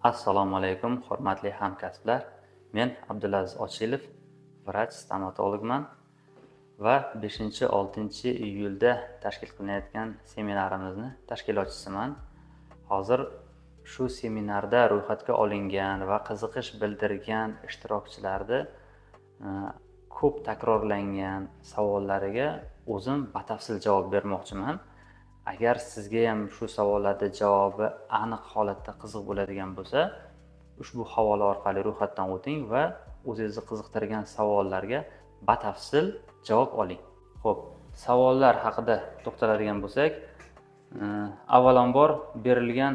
Assalomu alaykum, hurmatli hamkasblar. Men Abdulaziz Ochilov, vrach, stomatologman va 5-6 iyulda tashkil qilinayotgan seminarimizni tashkilotchisiman. Hozir shu seminarda ro'yxatga olingan va qiziqish bildirgan ishtirokchilarni ko'p takrorlangan savollariga o'zim batafsil javob bermoqchiman. Agar sizga ham shu savollarning javobi aniq holatda qiziq bo'ladigan bo'lsa, ushbu havola orqali ro'yxatdan o'ting va o'zingizni qiziqtirgan savollarga batafsil javob oling. Xo'p, savollar haqida to'xtaladigan bo'lsak, avvalambor berilgan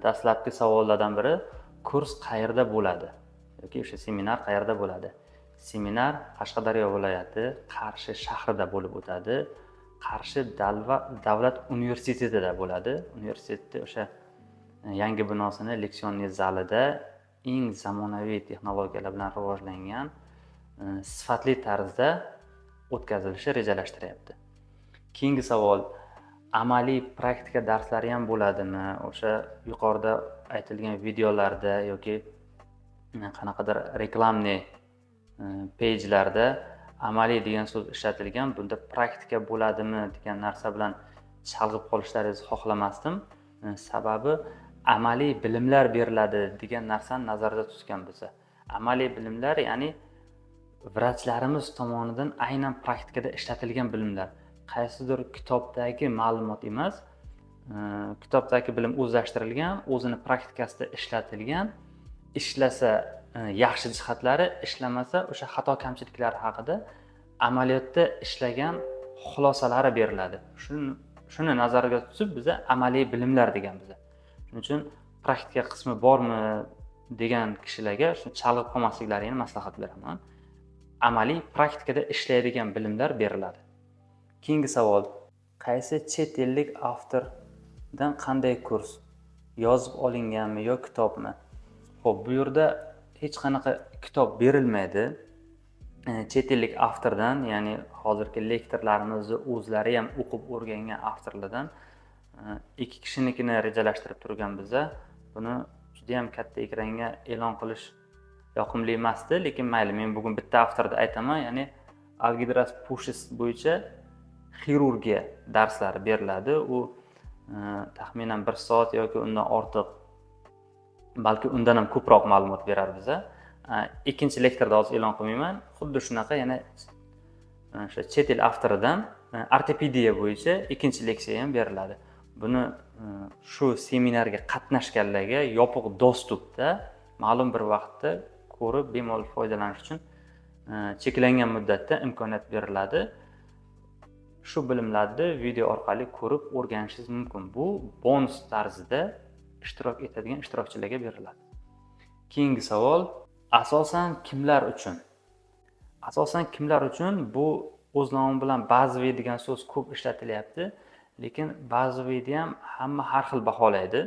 dastlabki savollardan biri kurs qayerda bo'ladi yoki o'sha seminar qayerda bo'ladi? Seminar Qashqadaryo viloyati Qarshi shahrida bo'lib o'tadi. Qarshi davlat universitetida bo'ladi. Universitetda o'sha yangi binosini leksionniy zalida eng zamonaviy texnologiyalar bilan rivojlangan sifatli tarzda o'tkazilishi rejalashtiryapti. Keyingi savol, amaliy praktika darslari ham bo'ladimi? O'sha yuqorida aytilgan videolarda yoki qanaqadir reklamniy pejlarda amaliy degan so'z ishlatilgan, bunda praktika bo'ladimi degan narsa bilan chalg'ib qolishlaringizni xohlamasdim. Sababi amaliy bilimlar beriladi degan narsani nazarda tutgan bo'lsa, amaliy bilimlar ya'ni vrachlarimiz tomonidan aynan praktikada ishlatilgan bilimlar. Qaysidir kitobdagi ma'lumot emas, kitobdagi bilim o'zlashtirilgan, o'zini praktikasida ishlatilgan, ishlasa yaxshi jihatlari, ishlamasa o'sha xato kamchiliklari haqida amaliyotda ishlagan xulosalari beriladi. Shuni nazarda tutib biza amaliy bilimlar deganmiz. Shuning uchun praktika qismi bormi degan kishilarga shuni chalg'ib qolmasliklarini maslahat beraman. Amaliy praktikada ishlaydigan bilimlar beriladi. Keyingi savol, qaysi chet ellik avtordan qanday kurs? Yozib olinganmi yo kitobmi? Xo'p, bu yerda hech qanaqa kitob berilmaydi. Chet ellik avtordan, ya'ni hozirgi lektorlarimizni o'zlari ham o'qib o'rgangan avtorlardan ikki kishinikini rejalashtirib turganmiz. Buni juda ham katta ekranga e'lon qilish yoqimli emasdi, lekin mayli, men bugun bitta avtorni aytaman, ya'ni Algidras Pushis bo'yicha xirurgiya darslari beriladi. U taxminan 1 soat yoki undan ortiq, balki undan ham ko'proq ma'lumot berar biza. Ikkinchi lektorda hozir e'lon qilmayman. Xuddi shunaqa yana o'sha chet el avtoridan ortopediya bo'yicha ikkinchi leksiya ham beriladi. Buni shu seminarga qatnashganlarga yopiq dostupda ma'lum bir vaqtda ko'rib bemalol foydalanish uchun cheklangan muddatda imkoniyat beriladi. Shu bilimlarni video orqali ko'rib o'rganishingiz mumkin. Bu bonus tarzida ishtirok etadigan ishtirokchilarga beriladi. Keyingi savol, asosan kimlar uchun? Asosan kimlar uchun bu o'z nomi bilan bazaviy degan so'z ko'p ishlatilyapti, lekin bazaviyni ham hamma har xil baholaydi.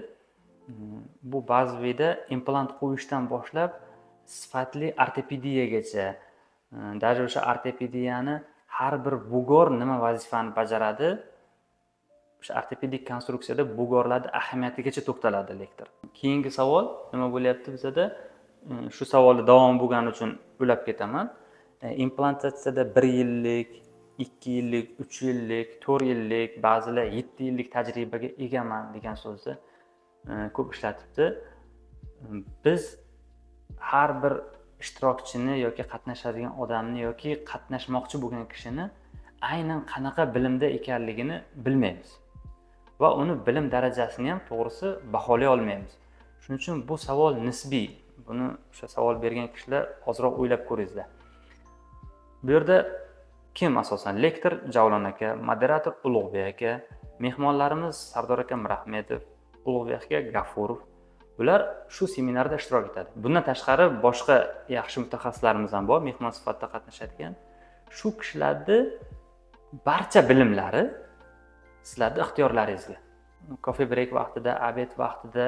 Bu bazaviyda implant qo'yishdan boshlab sifatli ortopediyagacha, даже o'sha ortopediyani har bir bugor nima vazifani bajaradi, o'sha ortopedik konstruksiyada bugorlarning ahamiyatigacha to'xtaladi lektor. Keyingi savol nima bo'lyapti bizda? Shu savolni davom bo'lgani uchun bo'lib ketaman. Implantatsiyada 1 yillik, 2 yillik, 3 yillik, 4 yillik, ba'zilar 7 yillik tajribaga egaman degan so'zni ko'p ishlatibdi. Biz har bir ishtirokchini yoki qatnashadigan odamni yoki qatnashmoqchi bo'lgan kishini aynan qanaqa bilimda ekanligini bilmaymiz va uni bilim darajasini ham to'g'risi baholay olmaymiz. Shuning uchun bu savol nisbiy. Buni o'sha savol bergan kishilar ozroq o'ylab ko'ringizlar. Bu yerda kim asosan? Lektor Javlon aka, moderator Ulug'bek aka, mehmonlarimiz Sardor aka Mirahmetov, Ulug'bek aka G'afurov. Ular shu seminarda ishtirok etadi. Bundan tashqari boshqa yaxshi mutaxassislarimiz ham bor, mehmon sifatida qatnashadigan. Shu kishilarning barcha bilimlari sizlarning ixtiyorlaringizga. Kofe break vaqtida, obed vaqtida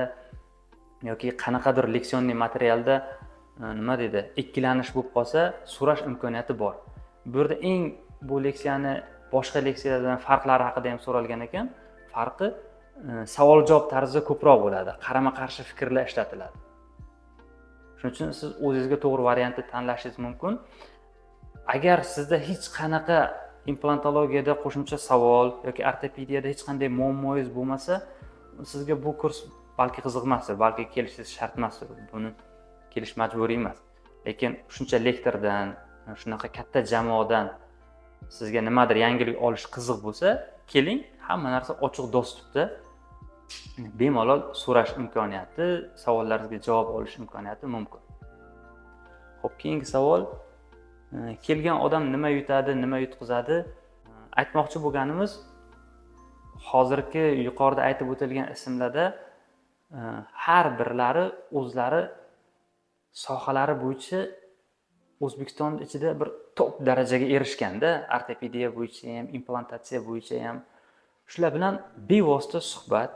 yoki qanaqadir leksionniy materialda nima deydi, ikkilanish bo'lib qolsa, so'rash imkoniyati bor. Bu yerda bu leksiyani boshqa leksiyalardan farqlari haqida ham so'ralgan ekan. Farqi savol javob tarzi ko'proq bo'ladi, qarama qarshi fikrlar ishlatiladi. Shuning uchun siz o'zingizga to'g'ri variantni tanlashingiz mumkin. Agar sizda hech qanaqa implantologiyada qo'shimcha savol yoki ortopediyada hech qanday muammoingiz bo'lmasa, sizga bu kurs balki qiziqmasdir, balki kelishingiz shart emasdir. Buni kelish majburiy emas. Lekin shuncha lektordan, shunaqa katta jamoadan sizga nimadir yangilik olish qiziq bo'lsa, keling, hamma narsa ochiq dostupda. Bemalol so'rash imkoniyati, savollaringizga javob olish imkoniyati mumkin. Xo'p, keyingi savol, kelgan odam nima yutadi, nima yutqizadi? Aytmoqchi bo'lganimiz, hozirgi yuqorida aytib o'tilgan ismlarda har birlari o'zlari sohalari bo'yicha O'zbekiston ichida bir top darajaga erishganda, ortopediya bo'yicha ham, implantatsiya bo'yicha ham, shular bilan bevosita suhbat,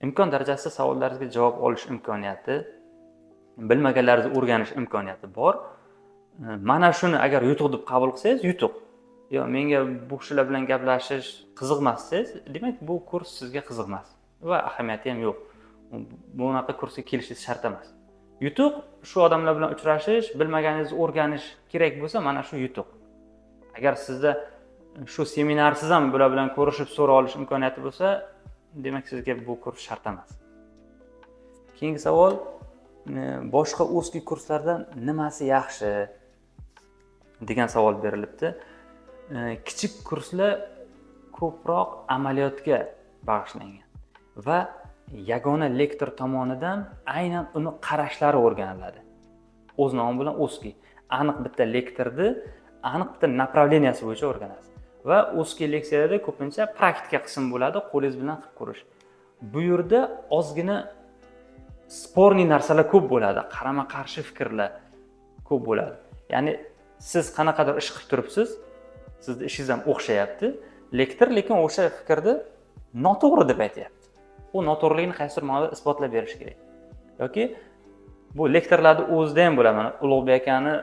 imkon darajasida savollaringizga javob olish imkoniyati, bilmaganlaringizni o'rganish imkoniyati bor. Mana shuni agar yutuq deb qabul qilsangiz, yutuq. Yo, menga bu kishilar bilan gaplashish qiziq emas desangiz, demak bu kurs sizga qiziq emas va ahamiyati ham yo'q. Bunaqa kursga kelishingiz shart emas. Yutuq shu odamlar bilan uchrashish, bilmaganingizni o'rganish kerak bo'lsa, mana shu yutuq. Agar sizda shu seminarsiz ham bular bilan ko'rishib so'ra olish imkoniyati bo'lsa, demak sizga bu kurs shart emas. Keyingi savol, boshqa узкий kurslardan nimasi yaxshi degan savol berilibdi. Kichik kurslar ko'proq amaliyotga bag'ishlangan va yagona lektor tomonidan aynan uni qarashlari o'rganiladi. O'z nomi bilan узкий. Aniq bitta lektorni aniq bitta направленияsi bo'yicha o'rganasiz. Va узкий leksiyalarda ko'pincha praktika qism bo'ladi, qo'lingiz bilan qilib ko'rish. Bu yerda ozgina sporniy narsalar ko'p bo'ladi, qarama-qarshi fikrlar ko'p bo'ladi. Ya'ni siz qanaqadir ish qilib turibsiz, sizning ishingiz ham o'xshayapti, lektor lekin o'sha fikrni noto'g'ri deb aytyapti. U noto'g'riligini qaysidir ma'noda isbotlab berish kerak. Yoki bu lektorlarda o'zida ham bo'ladi. Mana Ulug'bek akani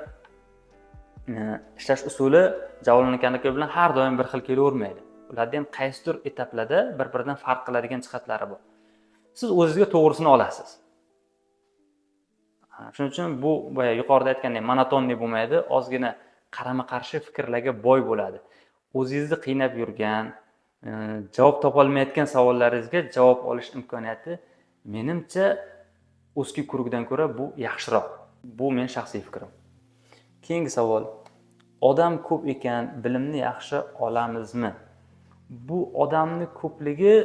ishlash usuli Javlon akaniki bilan har doim bir xil kelavermaydi. Ularda ham qaysidir etaplarda bir-biridan farq qiladigan jihatlari bor. Siz o'zingizga to'g'risini olasiz. Shuning uchun bu boya yuqorida aytgandek monotonni bo'lmaydi, ozgina qarama-qarshi fikrlarga boy bo'ladi. O'zingizni qiynab yurgan, javob topa olmayotgan savollaringizga javob olish imkoniyati menimcha узкий kurgdan ko'ra bu yaxshiroq. Bu men shaxsiy fikrim. Keyingi savol, odam ko'p ekan, bilimni yaxshi olamizmi? Bu odamni ko'pligi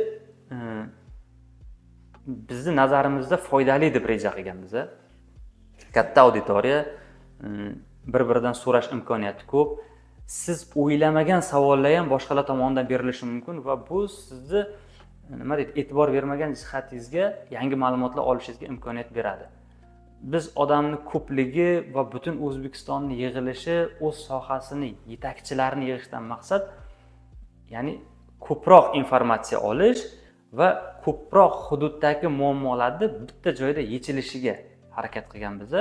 bizni nazarimizda foydali deb reja qilganmiz. Katta auditoriya, bir-biridan so'rash imkoniyati ko'p. Siz o'ylamagan savollar ham boshqalar tomonidan berilishi mumkin va bu sizni nima deydi, e'tibor bermagan jihatingizga yangi ma'lumotlar olishingizga imkoniyat beradi. Biz odamni ko'pligi va butun O'zbekistonni yig'ilishi, o'z sohasini yetakchilarini yig'ishdan maqsad, ya'ni ko'proq informatsiya olish va ko'proq hududdagi muammolarni bitta joyda yechilishiga harakat qilganmiz.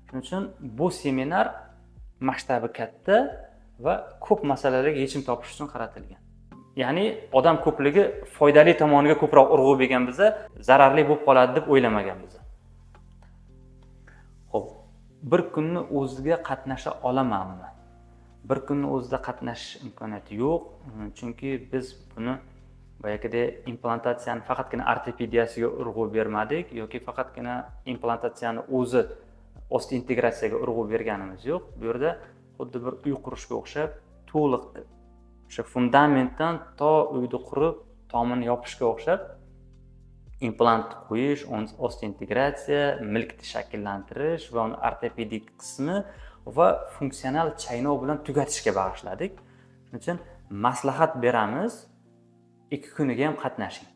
Shuning uchun bu seminar masshtabi katta va ko'p masalalarga yechim topish uchun qaratilgan. Ya'ni odam ko'pligi foydali tomoniga ko'proq urg'u berganmiz, zararli bo'lib qoladi deb o'ylamaganmiz. Xo'p, bir kunni o'ziga qatnasha olamanmi? Bir kunni o'zida qatnashish imkoniyati yo'q, chunki biz buni boyagidek implantatsiyani faqatgina ortopediyasiga urg'u bermadik yoki faqatgina implantatsiyani o'zi osti integratsiyaga urg'u berganimiz yo'q. Bu yerda xuddi bir uy qurishga o'xshab, to'liq o'sha fundamentdan to uyni qurib, tomini yopishga o'xshab implant qo'yish, osti integratsiya, milkni shakllantirish va uni ortopedik qismi va funksional chaynov bilan tugatishga bag'ishladik. Shuning uchun maslahat beramiz, 2 kuniga ham qatnashing.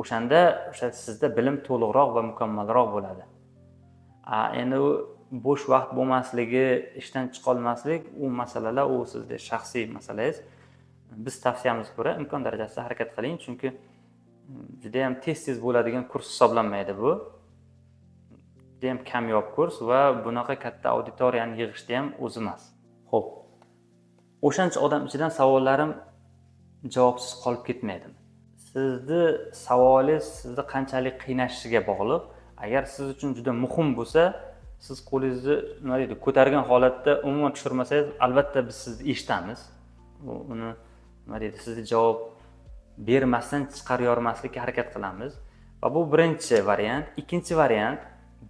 O'shanda sizda bilim to'liqroq va mukammalroq bo'ladi. Endi bo'sh vaqt bo'lmasligi, ishdan chiqa olmaslik, u masalalar u sizning shaxsiy masalangiz. Biz tavsiyamiz ko'ra imkon darajasida harakat qiling, chunki juda ham tez bo'ladigan kurs hisoblanmaydi bu. Juda ham kamyob kurs va bunaqa katta auditoriyani yig'ishda ham o'zi emas. Xo'p. O'shancha odam ichidan savollarim javobsiz qolib ketmaydimi? sizni savolingiz sizni qanchalik qiynashishiga bog'liq. Agar siz uchun juda muhim bo'lsa, siz qo'lingizni nima deydi, ko'targan holatda umuman tushirmasangiz, albatta biz sizni eshitamiz. Uni nima deydi, sizni javob bermasdan chiqarib yormaslikka harakat qilamiz. Va bu birinchi variant. Ikkinchi variant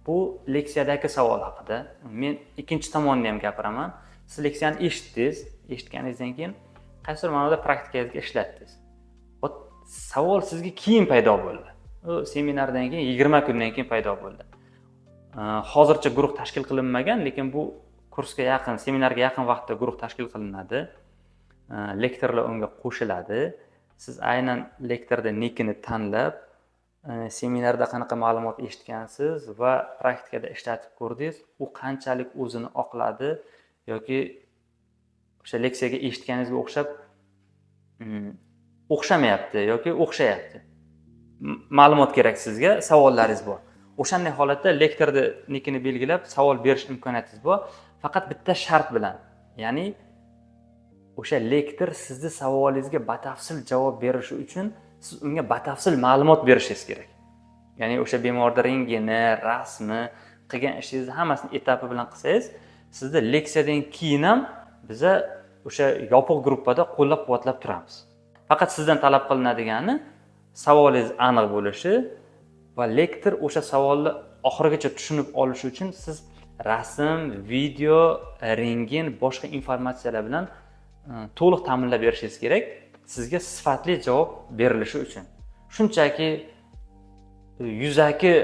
bu leksiyadagi savol haqida. Men ikkinchi tomonini ham gapiraman. Siz leksiyani eshitdingiz, eshitganingizdan keyin qaysidir ma'noda praktikangizga ishlatdingiz. Savol sizga keyin paydo bo'ldi. U seminardan keyin 20 kundan keyin paydo bo'ldi. Hozircha guruh tashkil qilinmagan, lekin bu kursga yaqin, seminarga yaqin vaqtda guruh tashkil qilinadi. Lektorlar unga qo'shiladi. Siz aynan lektorda nikini tanlab, seminarda qanaqa ma'lumot eshitgansiz va praktikada ishlatib ko'rdingiz, u qanchalik o'zini oqladi yoki o'sha leksiyaga eshitganingizga o'xshab o'xshamayapti yoki o'xshayapti. Ma'lumot kerak sizga, savollaringiz bor. O'shanday holatda lektorda nikini belgilab savol berish imkoniyatingiz bor, faqat bitta shart bilan. Ya'ni o'sha lektor sizni savolingizga batafsil javob berishi uchun siz unga batafsil ma'lumot berishingiz kerak. Ya'ni o'sha bemorning rentgeni, rasmi, qilgan ishingizni hammasini etapi bilan qilsangiz, sizni leksiyadan keyin ham biza o'sha yopiq gruppada qo'llab-quvvatlab turamiz. Faqat sizdan talab qilinadigan savolingiz aniq bo'lishi va lektor o'sha savolni oxirigacha tushunib olishi uchun siz rasm, video, rentgen, boshqa informatsiyalar bilan to'liq ta'minlab berishingiz kerak, sizga sifatli javob berilishi uchun. Shunchaki yuzaki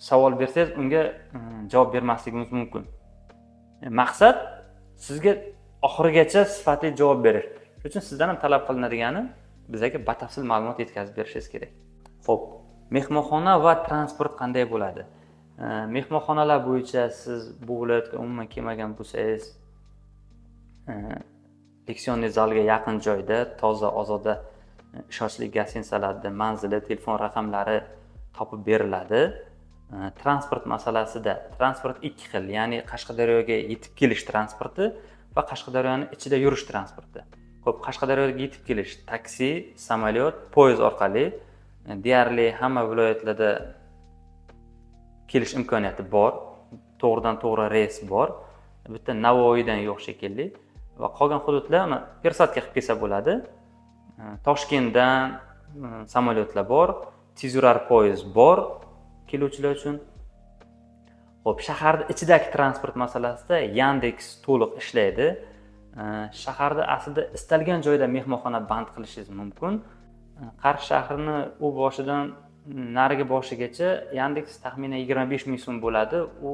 savol bersangiz, unga javob bermasligingiz mumkin. Maqsad sizga oxirigacha sifatli javob berish. Shuning uchun sizdan ham talab qilinadigani bizga batafsil ma'lumot yetkazib berishingiz kerak. Xo'p, mehmonxona va transport qanday bo'ladi? Mehmonxonalar bo'yicha siz bu viloyatga umuman kelmagan bo'lsangiz, leksionniy zalga yaqin joyda toza, ozoda ishonchli gostinitsalarda manzili, telefon raqamlari topib beriladi. Transport masalasida transport ikki xil, ya'ni Qashqadaryoga yetib kelish transporti va Qashqadaryoning ichida yurish transporti. Xo'p, Qashqadaryoga yetib kelish taksi, samolyot, poyezd orqali deyarli hamma viloyatlarda kelish imkoniyati bor. To'g'ridan to'g'ri reys bor. Bitta Navoiydan yo'q shekilli va qolgan hududlar persodka qilib kelsa bo'ladi. Toshkentdan samolyotlar bor, tezyurar poyezd bor keluvchilar uchun. Xo'p, shaharda ichidagi transport masalasida Yandex to'liq ishlaydi. Shaharda aslida istalgan joyda mehmonxona band qilishingiz mumkin. Qarshi shahrining u boshidan narigi boshigacha Yandex taxminan 25 ming so'm bo'ladi. U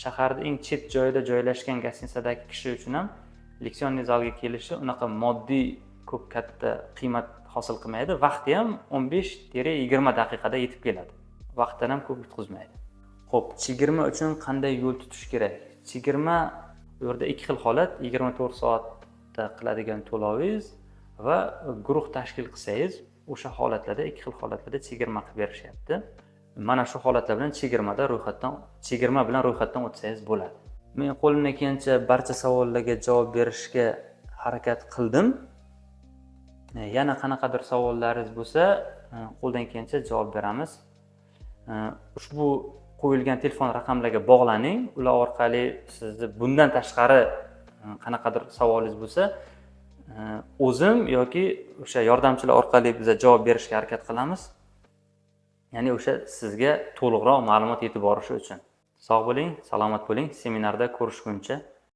shaharda eng chet joyda joylashgan gostinitsadagi kishi uchun ham leksionniy zalga kelishi unaqa moddiy ko'p katta qiymat hosil qilmaydi. Vaqti ham 15-20 daqiqada yetib keladi. Vaqtdan ham ko'p yutqizmaydi. Xo'p, chegirma uchun qanday yo'l tutish kerak? Chegirma bu yerda ikki xil holat, 24 soatda qiladigan to'lovingiz va guruh tashkil qilsangiz, o'sha holatlarda ikki xil holatlarda chegirma qilib berishyapti. Mana shu holatlar bilan chegirma bilan ro'yxatdan o'tsangiz bo'ladi. Men qo'limdan kelgancha barcha savollarga javob berishga harakat qildim. Yana qanaqadir savollaringiz bo'lsa, qo'ldan kelgancha javob beramiz. Ushbu qo'yilgan telefon raqamlarga bog'laning. Ular orqali sizni bundan tashqari qanaqadir savolingiz bo'lsa, o'zim yoki o'sha yordamchilar orqali biz javob berishga harakat qilamiz. Ya'ni o'sha sizga to'liqroq ma'lumot yetib borishi uchun. Sog' bo'ling, salomat bo'ling. Seminarda ko'rishguncha